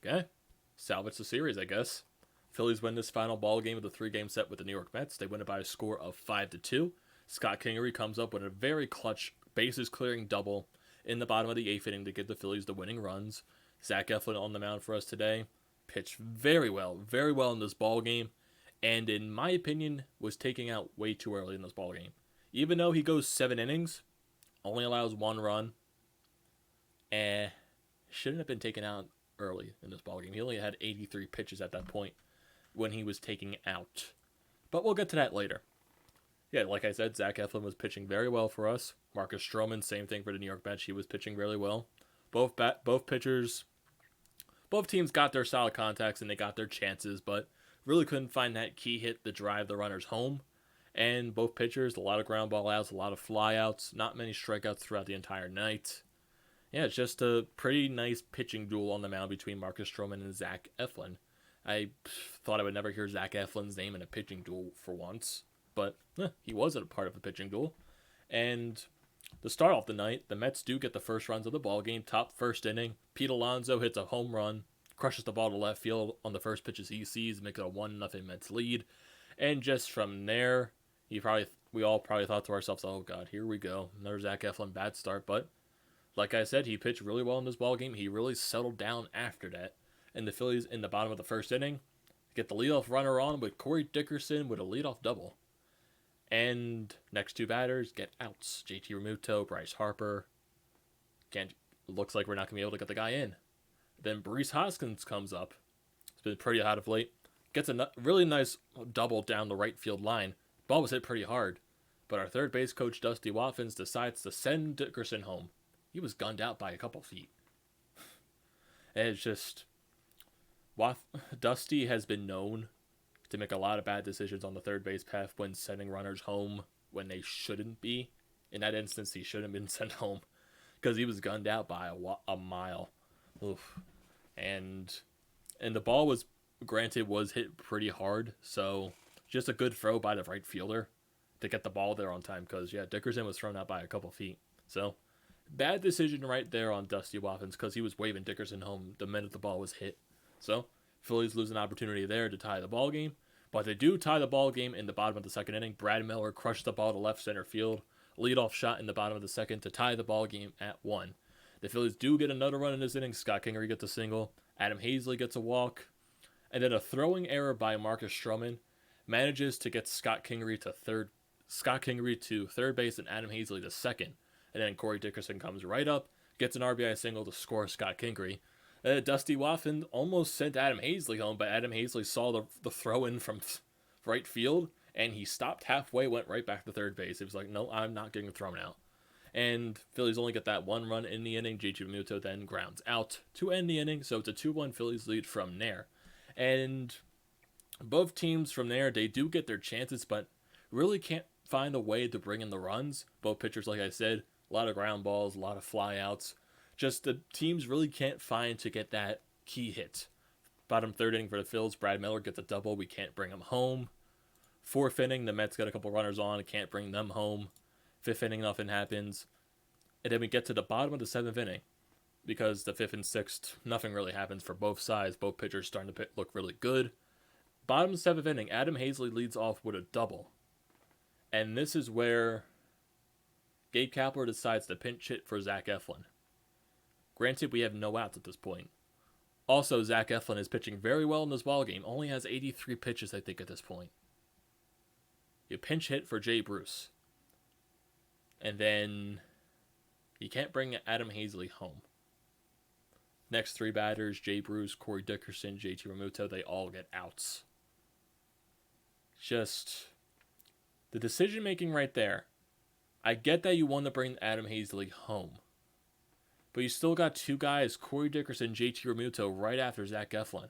Okay, salvage the series, I guess. Phillies win this final ball game of the 3-game set with the New York Mets. They win it by a score of 5-2. Scott Kingery comes up with a very clutch bases clearing double in the bottom of the 8th inning to give the Phillies the winning runs. Zach Eflin on the mound for us today pitched very well in this ball game, and in my opinion was taken out way too early in this ball game. Even though he goes 7 innings, only allows 1 run, shouldn't have been taken out early in this ball game. He only had 83 pitches at that point when he was taking out. But we'll get to that later. Yeah, like I said, Zach Eflin was pitching very well for us. Marcus Stroman, same thing for the New York Mets. He was pitching really well. Both pitchers, both teams got their solid contacts and they got their chances, but really couldn't find that key hit to drive the runners home. And both pitchers, a lot of ground ball outs, a lot of fly outs, not many strikeouts throughout the entire night. Yeah, it's just a pretty nice pitching duel on the mound between Marcus Stroman and Zach Eflin. I thought I would never hear Zach Eflin's name in a pitching duel for once, but he was a part of the pitching duel. And to start off the night, the Mets do get the first runs of the ball game. Top first inning, Pete Alonso hits a home run, crushes the ball to left field on the first pitches he sees, makes it a 1-0 Mets lead. And just from there, we all probably thought to ourselves, "Oh God, here we go, another Zach Eflin bad start." But like I said, he pitched really well in this ball game. He really settled down after that. And the Phillies, in the bottom of the first inning, get the leadoff runner on with Corey Dickerson with a leadoff double. And next 2 batters get outs. JT Realmuto, Bryce Harper. Looks like we're not going to be able to get the guy in. Then Brees Hoskins comes up. It's been pretty hot of late. Gets a really nice double down the right field line. Ball was hit pretty hard. But our third base coach, Dusty Watkins, decides to send Dickerson home. He was gunned out by a couple feet. And it's just... Dusty has been known to make a lot of bad decisions on the third base path when sending runners home when they shouldn't be. In that instance, he shouldn't have been sent home because he was gunned out by a mile. Oof. And the ball was hit pretty hard, so just a good throw by the right fielder to get the ball there on time because, yeah, Dickerson was thrown out by a couple feet. So, bad decision right there on Dusty Watkins because he was waving Dickerson home the minute the ball was hit. So, Phillies lose an opportunity there to tie the ball game, but they do tie the ball game in the bottom of the second inning. Brad Miller crushed the ball to left center field, leadoff shot in the bottom of the second to tie the ball game at 1. The Phillies do get another run in this inning. Scott Kingery gets a single, Adam Hazley gets a walk, and then a throwing error by Marcus Stroman manages to get Scott Kingery to third base and Adam Hazley to second. And then Corey Dickerson comes right up, gets an RBI single to score Scott Kingery. Dusty Watkins almost sent Adam Hazley home, but Adam Hazley saw the throw in from right field, and he stopped halfway, went right back to third base. He was like, "No, I'm not getting thrown out." And Phillies only get that 1 run in the inning. JT Realmuto then grounds out to end the inning, so it's a 2-1 Phillies lead from there. And both teams from there, they do get their chances, but really can't find a way to bring in the runs. Both pitchers, like I said, a lot of ground balls, a lot of fly outs. Just the teams really can't find to get that key hit. Bottom third inning for the Phils, Brad Miller gets a double. We can't bring him home. 4th inning, the Mets got a couple runners on. Can't bring them home. 5th inning, nothing happens. And then we get to the bottom of the 7th inning. Because the 5th and 6th, nothing really happens for both sides. Both pitchers starting to look really good. Bottom 7th inning, Adam Hazley leads off with a double. And this is where Gabe Kapler decides to pinch hit for Zach Eflin. Granted, we have no outs at this point. Also, Zach Eflin is pitching very well in this ballgame. Only has 83 pitches, I think, at this point. You pinch hit for Jay Bruce. And then you can't bring Adam Hazley home. Next 3 batters, Jay Bruce, Corey Dickerson, JT Realmuto, they all get outs. Just the decision making right there. I get that you want to bring Adam Hazley home. But you still got 2 guys, Corey Dickerson, JT Realmuto, right after Zach Eflin,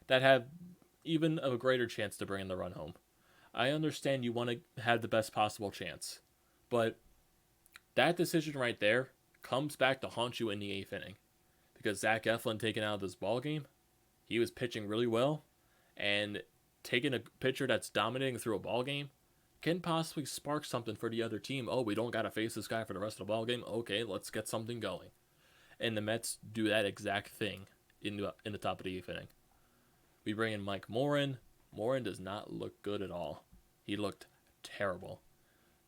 that have even a greater chance to bring the run home. I understand you want to have the best possible chance. But that decision right there comes back to haunt you in the 8th inning. Because Zach Eflin taken out of this ballgame, he was pitching really well. And taking a pitcher that's dominating through a ballgame can possibly spark something for the other team. Oh, we don't got to face this guy for the rest of the ballgame. Okay, let's get something going. And the Mets do that exact thing in the top of the 8th inning. We bring in Mike Morin. Morin does not look good at all. He looked terrible.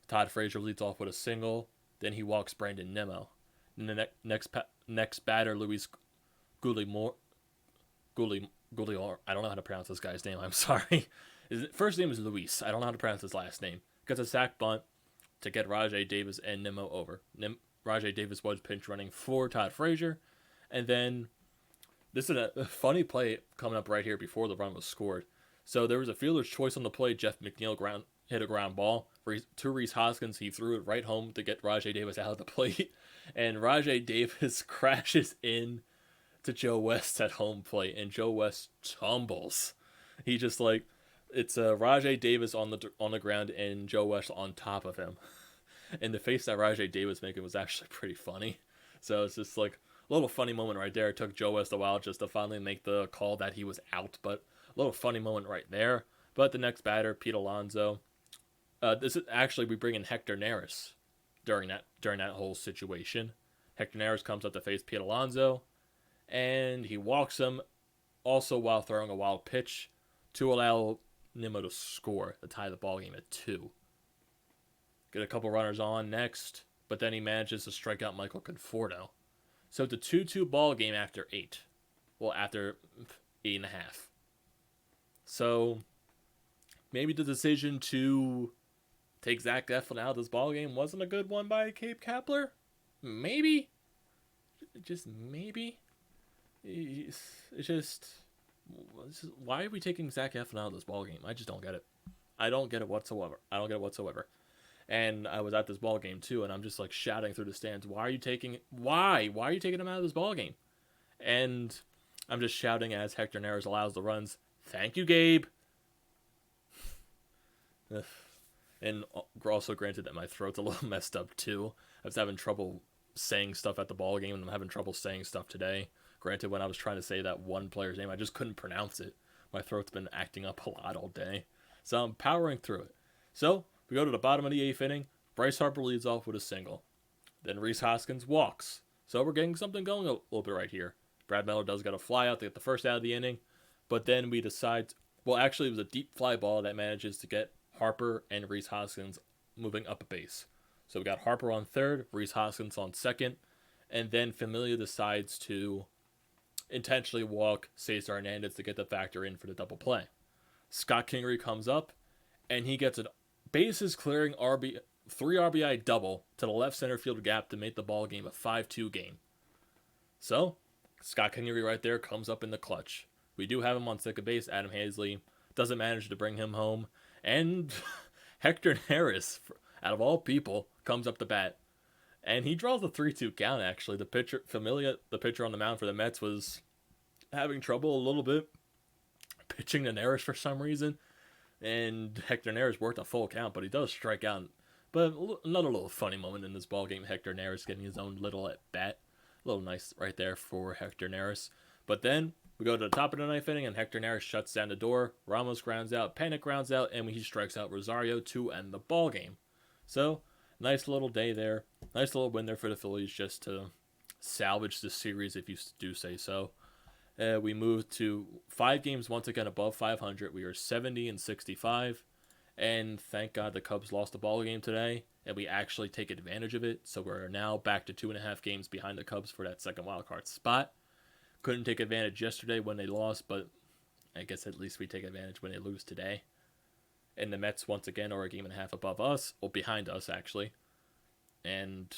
Todd Frazier leads off with a single. Then he walks Brandon Nimmo. And the next batter, Luis Guillamor. I don't know how to pronounce this guy's name. I'm sorry. His first name is Luis. I don't know how to pronounce his last name. Gets a sac bunt to get Rajai Davis and Nimmo over. Rajai Davis was pinch running for Todd Frazier. And then this is a funny play coming up right here before the run was scored. So there was a fielder's choice on the play. Jeff McNeil hit a ground ball to Rhys Hoskins. He threw it right home to get Rajai Davis out of the plate. And Rajai Davis crashes in to Joe West at home plate. And Joe West tumbles. He just it's Rajai Davis on the ground and Joe West on top of him. And the face that Rajai Davis making was actually pretty funny. So it's just a little funny moment right there. It took Joe West a while just to finally make the call that he was out. But a little funny moment right there. But the next batter, Pete Alonso. This is actually, we bring in Hector Neris during that whole situation. Hector Neris comes up to face Pete Alonso. And he walks him also while throwing a wild pitch to allow Nimmo to score to tie the ball game at 2. Get a couple runners on next, but then he manages to strike out Michael Conforto. So it's a 2-2 ball game after 8. Well, after 8.5. So maybe the decision to take Zach Eflin out of this ball game wasn't a good one by Gabe Kapler. Maybe. Just maybe. It's just, why are we taking Zach Eflin out of this ball game? I just don't get it. I don't get it whatsoever. And I was at this ball game too, and I'm just shouting through the stands, why are you taking him out of this ball game? And I'm just shouting as Hector Neris allows the runs. Thank you, Gabe. And also granted that my throat's a little messed up too. I was having trouble saying stuff at the ball game, and I'm having trouble saying stuff today. Granted, when I was trying to say that one player's name, I just couldn't pronounce it. My throat's been acting up a lot all day. So I'm powering through it. So we go to the bottom of the 8th inning. Bryce Harper leads off with a single. Then Rhys Hoskins walks. So we're getting something going a little bit right here. Brad Miller does get a fly out to get the first out of the inning. But then we decide, well, actually it was a deep fly ball that manages to get Harper and Rhys Hoskins moving up a base. So we got Harper on third, Rhys Hoskins on second. And then Familia decides to intentionally walk Cesar Hernandez to get the factor in for the double play. Scott Kingery comes up, and he gets an bases-clearing 3 RBI double to the left center field gap to make the ball game a 5-2 game. So, Scott Kingery right there comes up in the clutch. We do have him on second base. Adam Hazley doesn't manage to bring him home. And Hector Neris, out of all people, comes up to bat. And he draws a 3-2 count, actually. The pitcher on the mound for the Mets, was having trouble a little bit pitching to Neris for some reason. And Hector Neris worked a full count, but he does strike out. But another little funny moment in this ballgame, Hector Neris getting his own little at bat. A little nice right there for Hector Neris. But then we go to the top of the 9th inning, and Hector Neris shuts down the door. Ramos grounds out, Panic grounds out, and he strikes out Rosario to end the ballgame. So, nice little day there. Nice little win there for the Phillies just to salvage the series, if you do say so. We moved to 5 games once again above 500. We are 70-65. And thank God the Cubs lost the ball game today, and we actually take advantage of it. So we're now back to 2.5 games behind the Cubs for that second wild card spot. Couldn't take advantage yesterday when they lost, but I guess at least we take advantage when they lose today. And the Mets once again are a game and a half above us, or behind us actually. And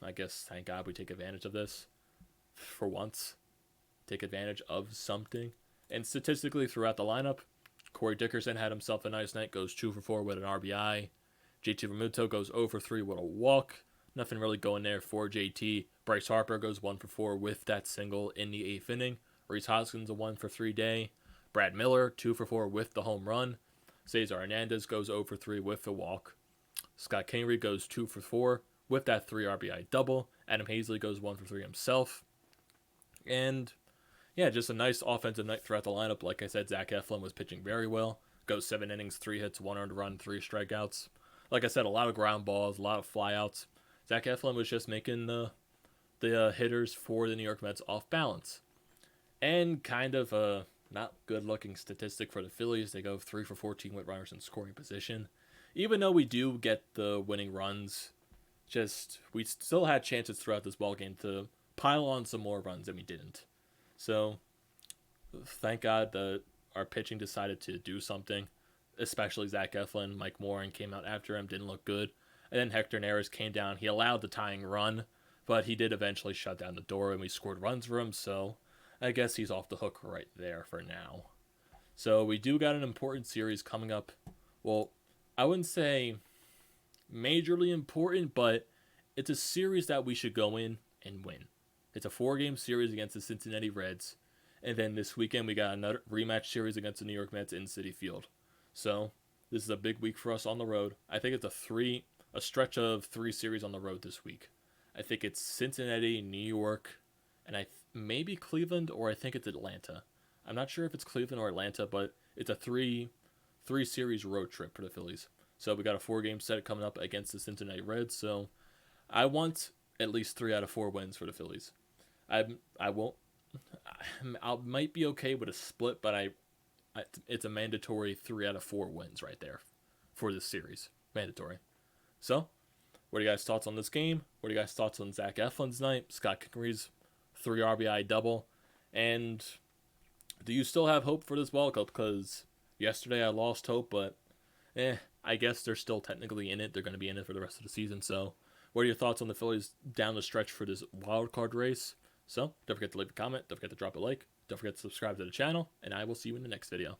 I guess thank God we take advantage of this for once. Take advantage of something. And statistically throughout the lineup, Corey Dickerson had himself a nice night, goes 2 for 4 with an RBI. JT Realmuto goes 0 for 3 with a walk. Nothing really going there for JT. Bryce Harper goes 1 for 4 with that single in the 8th inning. Rhys Hoskins a 1 for 3 day. Brad Miller 2 for 4 with the home run. Cesar Hernandez goes 0 for 3 with the walk. Scott Kingery goes 2 for 4 with that 3 RBI double. Adam Hazley goes 1 for 3 himself. And yeah, just a nice offensive night throughout the lineup. Like I said, Zach Eflin was pitching very well. Goes 7 innings, 3 hits, 1 earned run, 3 strikeouts. Like I said, a lot of ground balls, a lot of flyouts. Zach Eflin was just making the hitters for the New York Mets off balance. And kind of a not good looking statistic for the Phillies. They go 3 for 14 with runners in scoring position. Even though we do get the winning runs, just we still had chances throughout this ball game to pile on some more runs and we didn't. So thank God that our pitching decided to do something, especially Zach Eflin. Mike Moran came out after him, didn't look good. And then Hector Neris came down. He allowed the tying run, but he did eventually shut down the door and we scored runs for him. So I guess he's off the hook right there for now. So we do got an important series coming up. Well, I wouldn't say majorly important, but it's a series that we should go in and win. It's a 4-game series against the Cincinnati Reds. And then this weekend we got another rematch series against the New York Mets in Citi Field. So this is a big week for us on the road. I think it's a stretch of 3 series on the road this week. I think it's Cincinnati, New York, and maybe Cleveland, or I think it's Atlanta. I'm not sure if it's Cleveland or Atlanta, but it's a three series road trip for the Phillies. So we got a 4-game set coming up against the Cincinnati Reds. So I want at least 3 out of 4 wins for the Phillies. I might be okay with a split, but it's a mandatory 3 out of 4 wins right there for this series. Mandatory. So, what are you guys' thoughts on this game? What are you guys' thoughts on Zach Eflin's night? Scott Kingery's 3 RBI double? And do you still have hope for this World Cup? Because yesterday I lost hope, but I guess they're still technically in it. They're going to be in it for the rest of the season. So, what are your thoughts on the Phillies down the stretch for this wild card race? So, don't forget to leave a comment. Don't forget to drop a like. Don't forget to subscribe to the channel. And I will see you in the next video.